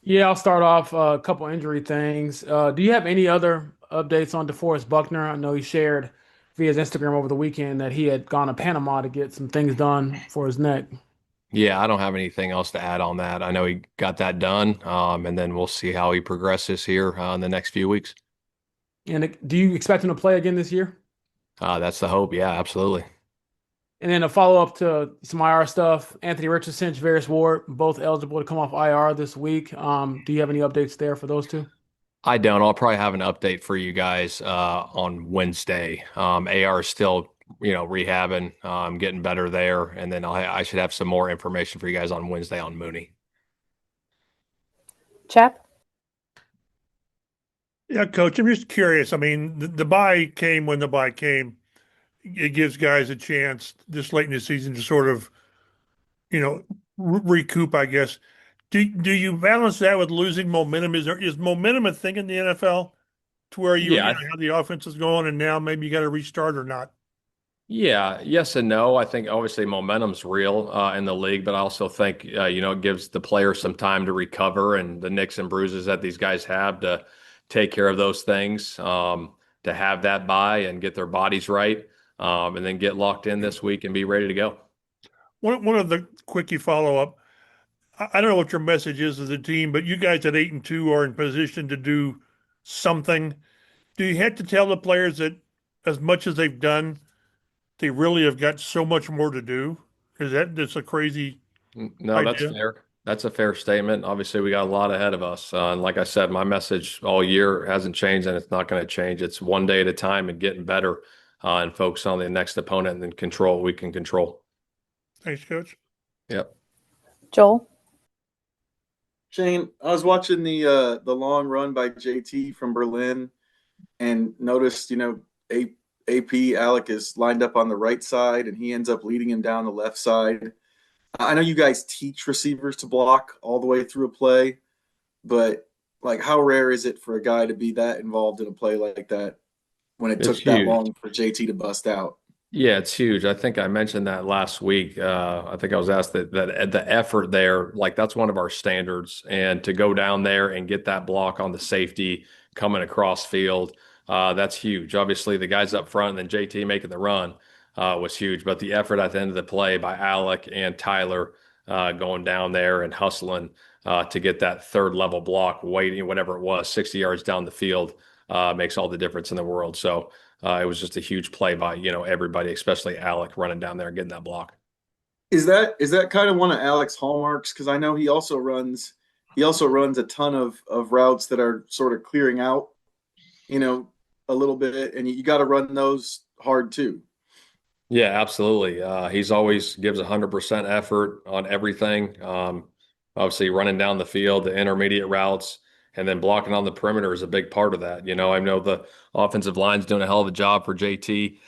Yeah, I'll start off a couple injury things. Do you have any other updates on DeForest Buckner? I know he shared via his Instagram over the weekend that he had gone to Panama to get some things done for his neck. Yeah, I don't have anything else to add on that. I know he got that done, and then we'll see how he progresses here in the next few weeks. And do you expect him to play again this year? That's the hope. Yeah, absolutely. And then a follow up to some IR stuff. Anthony Richardson, Charvarius Ward, both eligible to come off IR this week. Do you have any updates there for those two? I don't. I'll probably have an update for you guys on Wednesday. AR is still, rehabbing, getting better there, and then I should have some more information for you guys on Wednesday on Mooney. Chap? Yeah, coach, I'm just curious. I mean, the bye came when the bye came. It gives guys a chance this late in the season to sort of, you know, recoup, I guess. Do you balance that with losing momentum? Is momentum a thing in the NFL to where you Yeah, know how the offense is going and now maybe you got to restart or not? Yeah, yes and no. I think obviously momentum's real in the league, but I also think it gives the players some time to recover and the nicks and bruises that these guys have to take care of those things, to have that bye and get their bodies right, and then get locked in this week and be ready to go. One of the quickie follow up. I don't know what your message is to the team, but you guys at 8-2 are in position to do something. Do you have to tell the players that as much as they've done, they really have got so much more to do? Is that's a crazy No, that's idea? fair. That's a fair statement. Obviously, we got a lot ahead of us. And like I said, my message all year hasn't changed and it's not going to change. It's one day at a time and getting better and focus on the next opponent and then control what we can control. Thanks, coach. Yep. Joel? Shane, I was watching the long run by JT from Berlin and noticed, A AP Alec is lined up on the right side and he ends up leading him down the left side. I know you guys teach receivers to block all the way through a play, but like how rare is it for a guy to be that involved in a play like that when it It's took that huge. long for JT to bust out? Yeah, it's huge. I think I mentioned that last week. I think I was asked that the effort there, like that's one of our standards. And to go down there and get that block on the safety coming across field, that's huge. Obviously, the guys up front and then JT making the run was huge. But the effort at the end of the play by Alec and Tyler going down there and hustling to get that third level block, waiting, whatever it was, 60 yards down the field, makes all the difference in the world. So, it was just a huge play by, everybody, especially Alec running down there and getting that block. Is that kind of one of Alec's hallmarks? Because I know he also runs a ton of routes that are sort of clearing out, you know, a little bit, and you got to run those hard too. Yeah, absolutely. He's always gives 100% effort on everything. Obviously, running down the field, the intermediate routes, and then blocking on the perimeter is a big part of that. I know the offensive line's doing a hell of a job for JT,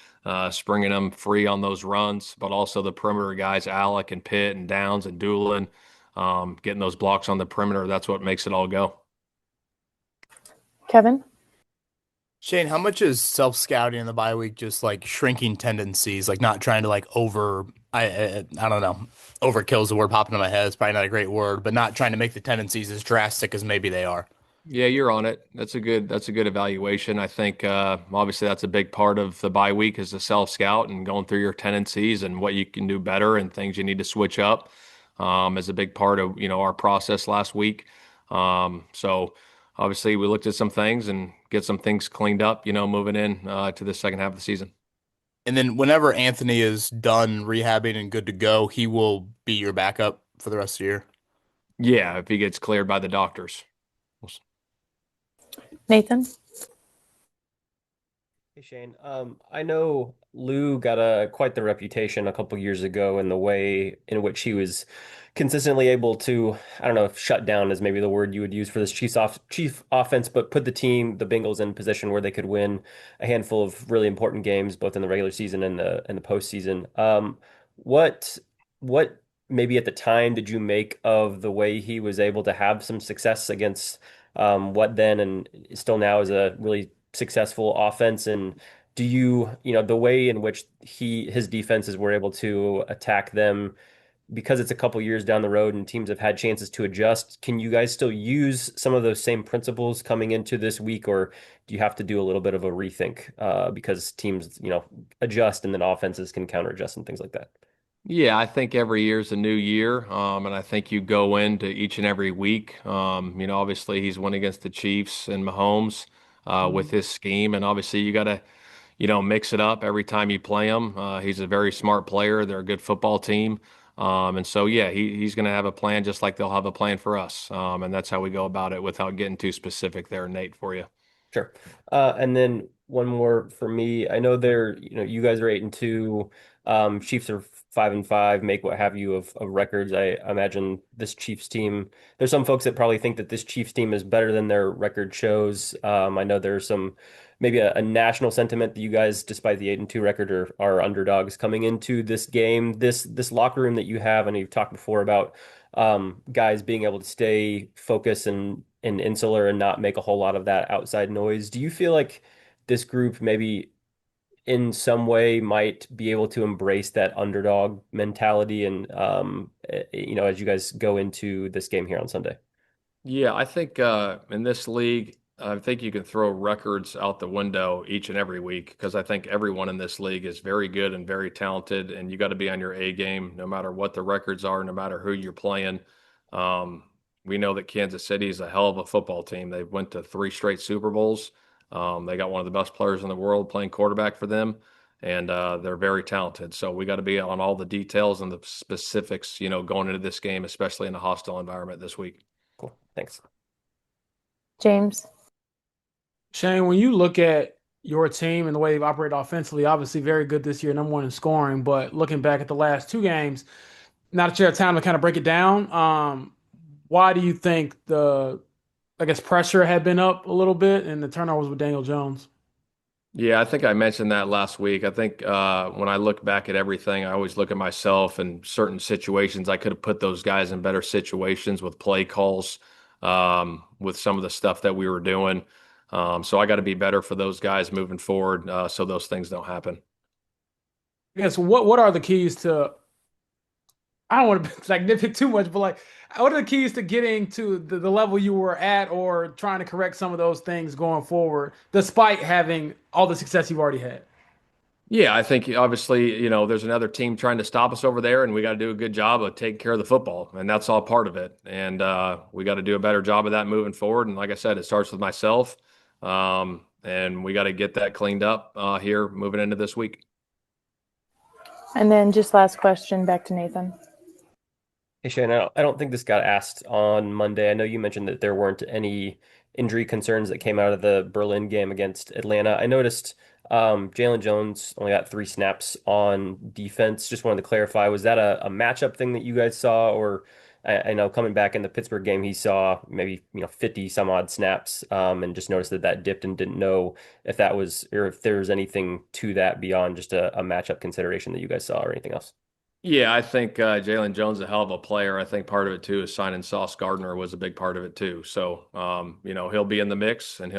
springing them free on those runs, but also the perimeter guys, Alec and Pitt and Downs and Doolin, getting those blocks on the perimeter. That's what makes it all go. Kevin? Shane, how much is self-scouting in the bye week just like shrinking tendencies, like not trying to like I don't know, overkill is the word popping in my head. It's probably not a great word, but not trying to make the tendencies as drastic as maybe they are. Yeah, you're on it. That's a good evaluation. I think obviously that's a big part of the bye week is the self scout and going through your tendencies and what you can do better and things you need to switch up is a big part of our process last week. So obviously we looked at some things and get some things cleaned up. Moving in to the second half of the season. And then whenever Anthony is done rehabbing and good to go, he will be your backup for the rest of the year. Yeah, if he gets cleared by the doctors. Nathan? Hey Shane, I know Lou got quite the reputation a couple years ago in the way in which he was consistently able to, I don't know if shut down is maybe the word you would use for this chief offense, but put the Bengals in position where they could win a handful of really important games, both in the regular season and the postseason. What what maybe at the time did you make of the way he was able to have some success against what then and still now is a really successful offense? And do you, the way in which his defenses were able to attack them, because it's a couple years down the road and teams have had chances to adjust, can you guys still use some of those same principles coming into this week, or do you have to do a little bit of a rethink because teams, adjust and then offenses can counter adjust and things like that? Yeah, I think every year is a new year, and I think you go into each and every week. Obviously he's won against the Chiefs and Mahomes with his scheme, and obviously you got to mix it up every time you play him. He's a very smart player. They're a good football team. And so, yeah, he's going to have a plan just like they'll have a plan for us. And that's how we go about it without getting too specific there, Nate, for you. Sure. And then one more for me. I know you guys are 8-2. Chiefs are 5-5, make what have you of records. I imagine this Chiefs team, there's some folks that probably think that this Chiefs team is better than their record shows. I know there's maybe a national sentiment that you guys, despite the 8-2 record, are underdogs coming into this game. This locker room that you have, and you've talked before about guys being able to stay focused and insular and not make a whole lot of that outside noise. Do you feel like this group maybe in some way might be able to embrace that underdog mentality and as you guys go into this game here on Sunday? Yeah, I think in this league, I think you can throw records out the window each and every week because I think everyone in this league is very good and very talented, and you got to be on your A game no matter what the records are, no matter who you're playing. We know that Kansas City is a hell of a football team. They went to 3 straight Super Bowls. They got one of the best players in the world playing quarterback for them, and they're very talented. So we got to be on all the details and the specifics, going into this game, especially in a hostile environment this week. Cool. Thanks. James. Shane, when you look at your team and the way they've operated offensively, obviously very good this year, number one in scoring. But looking back at the last 2 games, now that you have time to kind of break it down, why do you think pressure had been up a little bit and the turnovers with Daniel Jones? Yeah, I think I mentioned that last week. I think when I look back at everything, I always look at myself and certain situations. I could have put those guys in better situations with play calls, with some of the stuff that we were doing. So I got to be better for those guys moving forward, so those things don't happen. Yes. What are the keys to? I don't want to nitpick too much, but what are the keys to getting to the level you were at, or trying to correct some of those things going forward, despite having all the success you've already had? Yeah, I think obviously, there's another team trying to stop us over there, and we got to do a good job of taking care of the football, and that's all part of it. And we got to do a better job of that moving forward. And like I said, it starts with myself, and we got to get that cleaned up here moving into this week. And then just last question, back to Nathan. Hey, Shane, I don't think this got asked on Monday. I know you mentioned that there weren't any injury concerns that came out of the Berlin game against Atlanta. I noticed Jalen Jones only got 3 snaps on defense. Just wanted to clarify, was that a matchup thing that you guys saw, or I know coming back in the Pittsburgh game, he saw maybe 50 some odd snaps, and just noticed that dipped and didn't know if that was, or if there was anything to that beyond just a matchup consideration that you guys saw or anything else. Yeah, I think Jalen Jones is a hell of a player. I think part of it too is signing Sauce Gardner was a big part of it too. So, he'll be in the mix and he'll be